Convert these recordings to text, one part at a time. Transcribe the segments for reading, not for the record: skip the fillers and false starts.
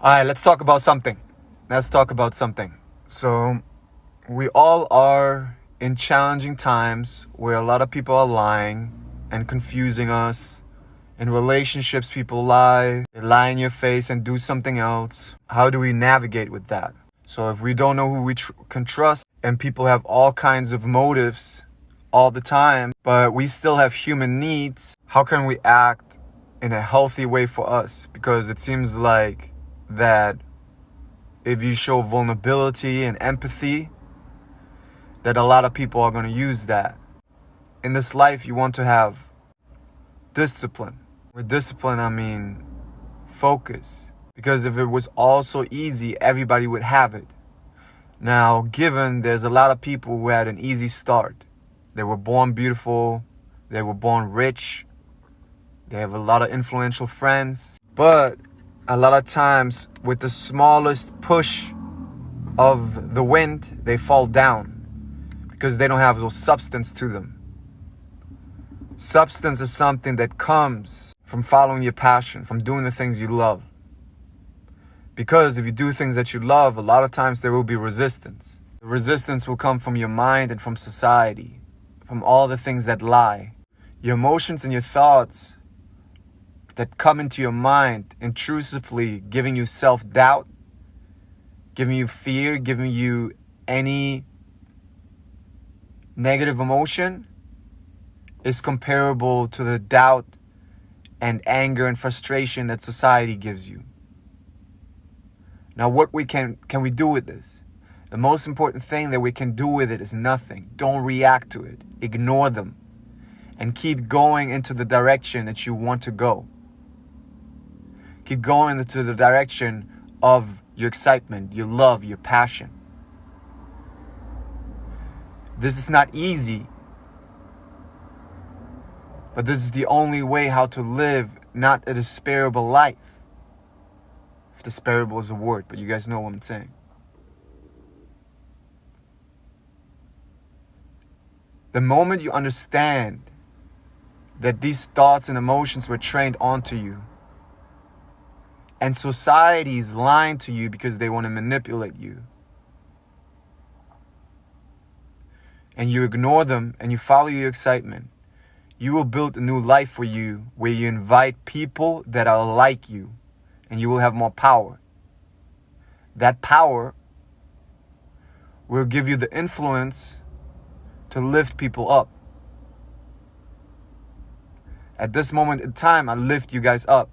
All right, let's talk about something. So we all are in challenging times where a lot of people are lying and confusing us. In relationships, people lie. They lie in your face and do something else. How do we navigate with that? So if we don't know who we can trust, and people have all kinds of motives all the time, but we still have human needs, how can we act in a healthy way for us? Because it seems like that if you show vulnerability and empathy, that a lot of people are going to use that. In this life, you want to have discipline. With discipline, I mean focus. Because if it was all so easy, everybody would have it. Now, given there's a lot of people who had an easy start. They were born beautiful. They were born rich. They have a lot of influential friends. But a lot of times, with the smallest push of the wind, they fall down because they don't have those substance to them. Substance is something that comes from following your passion, from doing the things you love. Because if you do things that you love, a lot of times there will be resistance. The resistance will come from your mind and from society, from all the things that lie. Your emotions and your thoughts that come into your mind intrusively, giving you self-doubt, giving you fear, giving you any negative emotion, is comparable to the doubt and anger and frustration that society gives you. Now, what can we do with this? The most important thing that we can do with it is nothing. Don't react to it. Ignore them. And keep going into the direction that you want to go. Keep going into the direction of your excitement, your love, your passion. This is not easy. But this is the only way how to live not a despicable life. If despicable is a word, but you guys know what I'm saying. The moment you understand that these thoughts and emotions were trained onto you, and society is lying to you because they want to manipulate you, and you ignore them and you follow your excitement, you will build a new life for you where you invite people that are like you, and you will have more power. That power will give you the influence to lift people up. At this moment in time, I lift you guys up.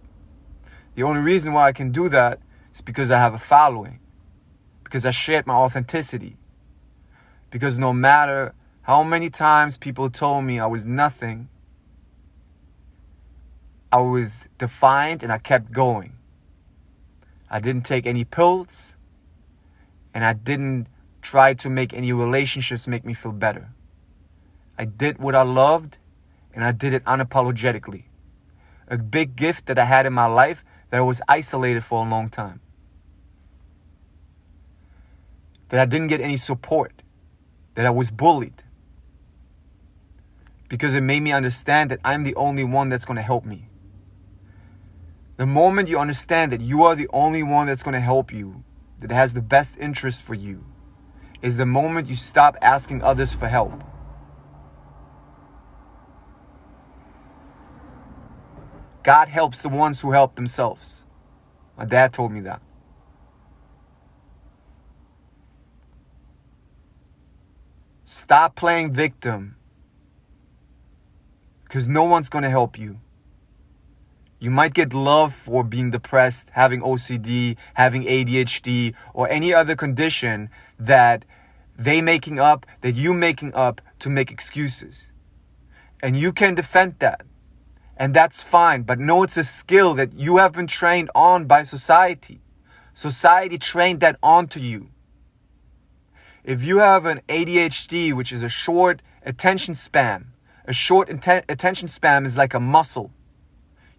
The only reason why I can do that is because I have a following. Because I shared my authenticity. Because no matter how many times people told me I was nothing, I was defiant and I kept going. I didn't take any pills, and I didn't try to make any relationships make me feel better. I did what I loved, and I did it unapologetically. A big gift that I had in my life, that I was isolated for a long time. That I didn't get any support. That I was bullied. Because it made me understand that I'm the only one that's going to help me. The moment you understand that you are the only one that's going to help you, that has the best interest for you, is the moment you stop asking others for help. God helps the ones who help themselves. My dad told me that. Stop playing victim, because no one's going to help you. You might get love for being depressed, having OCD, having ADHD, or any other condition that you making up to make excuses. And you can defend that. And that's fine. But know it's a skill that you have been trained on by society. Society trained that onto you. If you have an ADHD, which is a short attention span, attention span is like a muscle.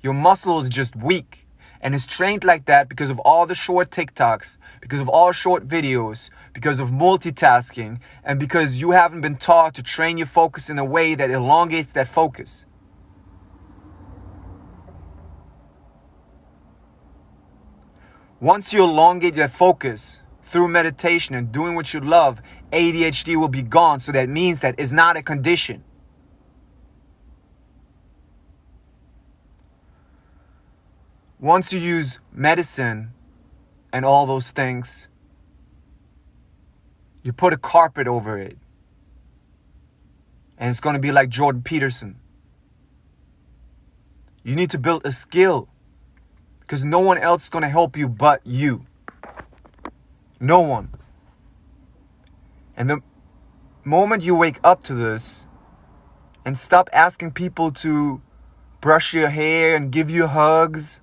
Your muscle is just weak, and it's trained like that because of all the short TikToks, because of all short videos, because of multitasking, and because you haven't been taught to train your focus in a way that elongates that focus. Once you elongate your focus through meditation and doing what you love, ADHD will be gone. So that means that it's not a condition. Once you use medicine and all those things, you put a carpet over it. And it's going to be like Jordan Peterson. You need to build a skill. Because no one else is going to help you but you. No one. And the moment you wake up to this and stop asking people to brush your hair and give you hugs,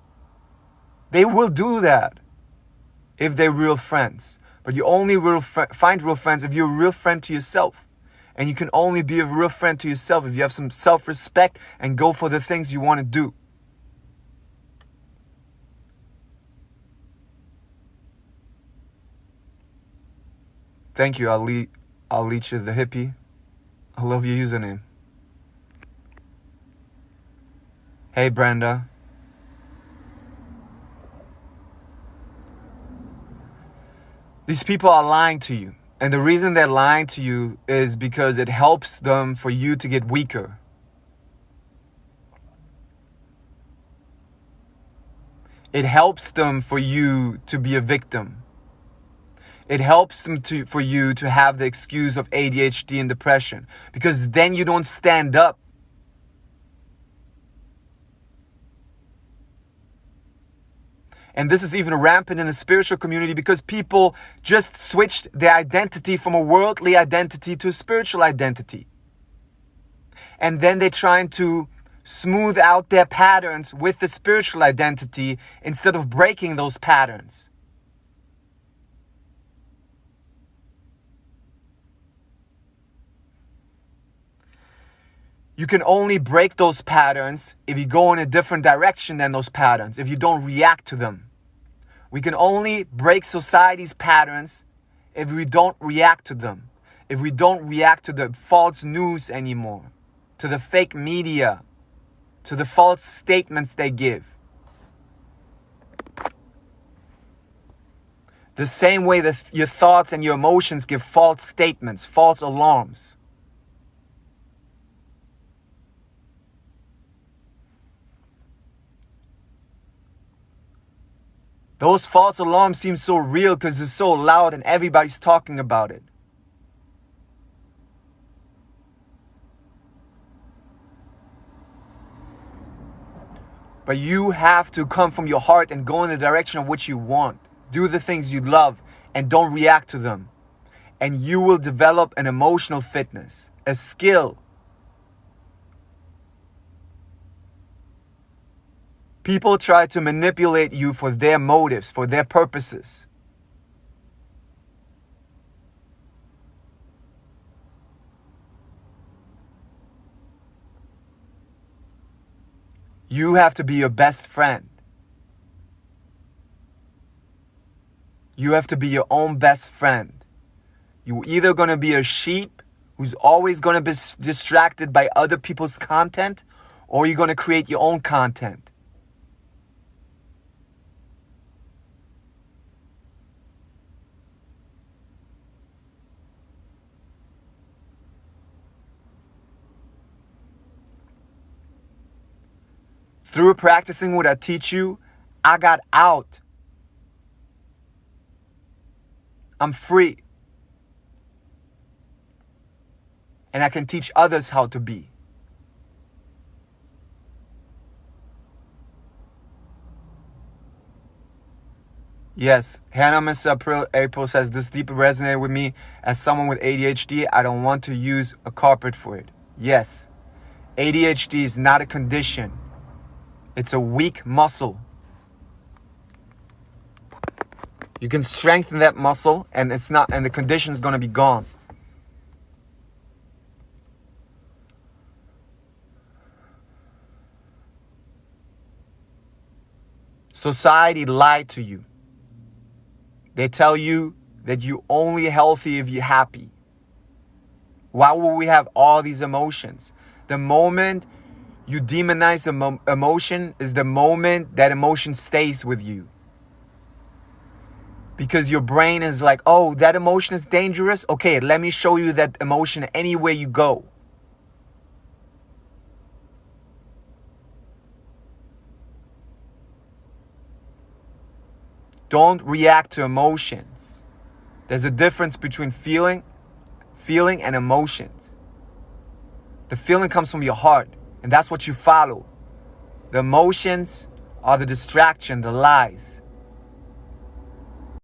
they will do that if they're real friends. But you only will find real friends if you're a real friend to yourself. And you can only be a real friend to yourself if you have some self-respect and go for the things you want to do. Thank you, I'll lead you the hippie. I love your username. Hey, Brenda. These people are lying to you. And the reason they're lying to you is because it helps them for you to get weaker. It helps them for you to be a victim. It helps them for you to have the excuse of ADHD and depression. Because then you don't stand up. And this is even rampant in the spiritual community because people just switched their identity from a worldly identity to a spiritual identity. And then they're trying to smooth out their patterns with the spiritual identity instead of breaking those patterns. You can only break those patterns if you go in a different direction than those patterns, if you don't react to them. We can only break society's patterns if we don't react to them. If we don't react to the false news anymore, to the fake media, to the false statements they give. The same way that your thoughts and your emotions give false statements, false alarms. Those false alarms seem so real because it's so loud and everybody's talking about it. But you have to come from your heart and go in the direction of what you want. Do the things you love and don't react to them. And you will develop an emotional fitness, a skill. People try to manipulate you for their motives, for their purposes. You have to be your best friend. You have to be your own best friend. You're either going to be a sheep who's always going to be distracted by other people's content, or you're going to create your own content. Through practicing what I teach you, I got out. I'm free. And I can teach others how to be. Yes, Hannah Miss April says, this deeply resonated with me. As someone with ADHD, I don't want to use a carpet for it. Yes, ADHD is not a condition. It's a weak muscle. You can strengthen that muscle and the condition is going to be gone. Society lied to you. They tell you that you're only healthy if you're happy. Why would we have all these emotions? The moment you demonize emotion is the moment that emotion stays with you. Because your brain is like, oh, that emotion is dangerous. Okay, let me show you that emotion anywhere you go. Don't react to emotions. There's a difference between feeling and emotions. The feeling comes from your heart, and that's what you follow. The emotions are the distraction, the lies.